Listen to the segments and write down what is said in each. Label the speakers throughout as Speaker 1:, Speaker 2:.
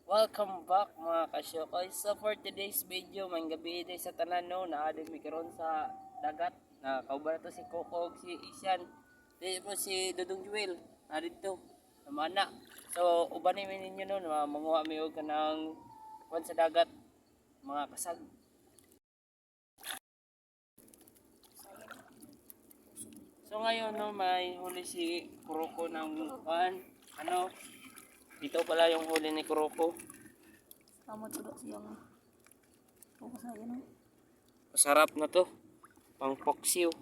Speaker 1: Welcome back mga kasyokoy. So for today's video, may gabi day sa tanan no, naadin mi karon sa dagat. Na kauban to si Kokog, si Isyan, di po si Dudong Jewel, adito namana. So uban mi ninyo no, manguha mi og kanang kwan sa dagat, mga kasag. So ngayon no, may huli si Kuroko ng kwan, dito pala yung huli ni Kuroko.
Speaker 2: Kamot ko siyang focus na yun.
Speaker 1: Masarap na to, pang poksiw.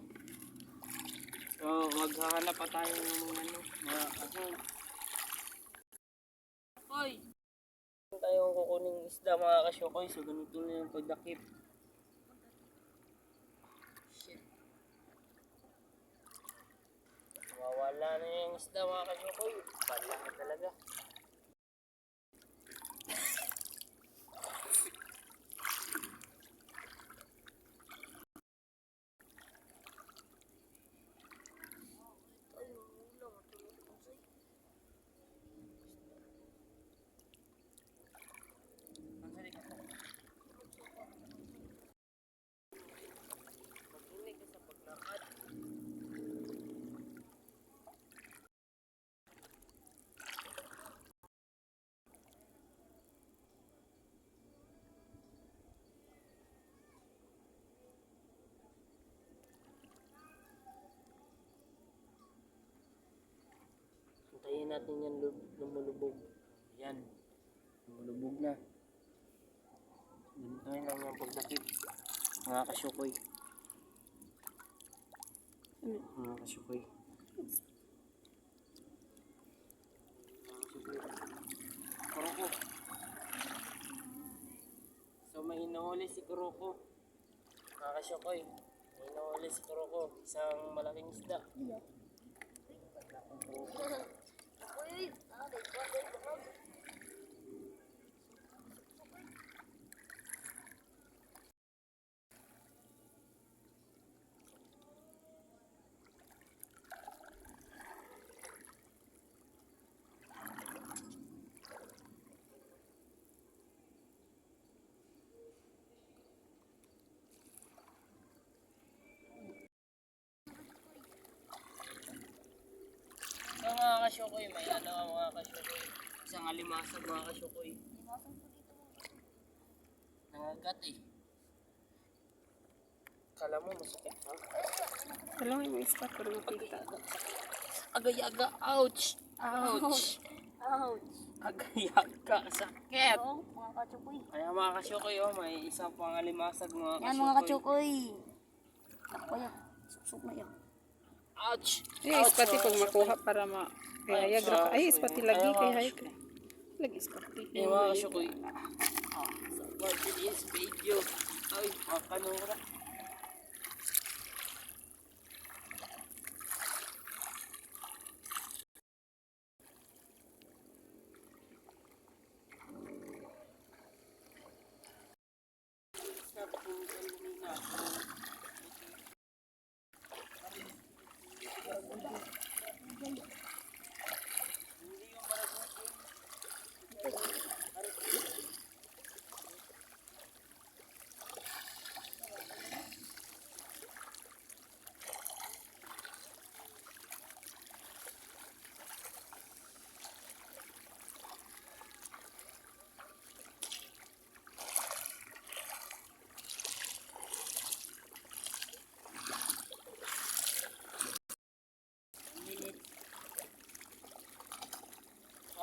Speaker 1: So maghahanap pa tayo ng mga kasag. Oy! Tayong kukuning isda mga kasyokoy, so ganito na yung pagdakip. Shit. Mawala na yung isda mga kasyokoy, bala na talaga. Hintayin natin yan lumulubog. Yan. Lumulubog na. Ganito lang yung pagdakip. Mga kasyukoy. Mga kasyukoy. Kuroko. So may inuhuli si Kuroko. Mga kasyukoy. May inuhuli si Kuroko. Isang malaking isda. So mga kasyukoy, may mga kasyukoy. Isang alimasag mga kasyukoy. Nangagat eh. Kala mo masakit ha?
Speaker 2: Kala mo yung spot ko rin makita.
Speaker 1: Agay-aga, ouch! Ouch!
Speaker 2: Ouch!
Speaker 1: Agay-aga, sakit!
Speaker 2: Oo, mga kachukoy.
Speaker 1: Kaya mga kasyukoy, oh, may isang pang alimasag mga kasyukoy.
Speaker 2: Yan mga kachukoy. Ako yan. Susok na yan.
Speaker 1: Ouch!
Speaker 3: Ay, ispati pag makuha para mahayag ra. Ay, ispati lagi kay hayag. Lagi ispati.
Speaker 1: Yung mga kasyukoy. So for today's video, ay, makanura.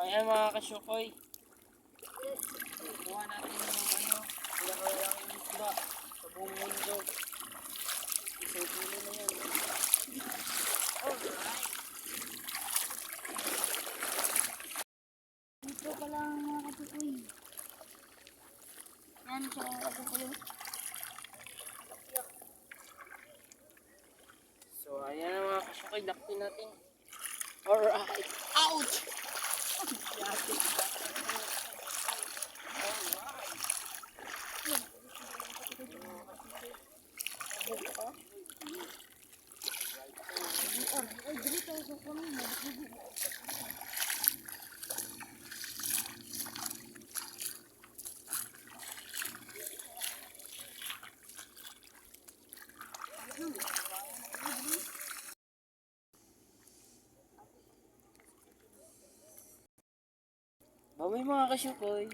Speaker 1: Ayan mga kasyukoy. Kuha natin yung pinakalaking isda sa buong mundo. Isang kilo na yan. Alright.
Speaker 2: Dito pala mga kachukoy. Yan siya mga kachukoy.
Speaker 1: So ayan mga kasyukoy, daktin natin. Alright. Ouch!
Speaker 2: Ay, dito sa kami.
Speaker 1: Mamay mga kasyukoy.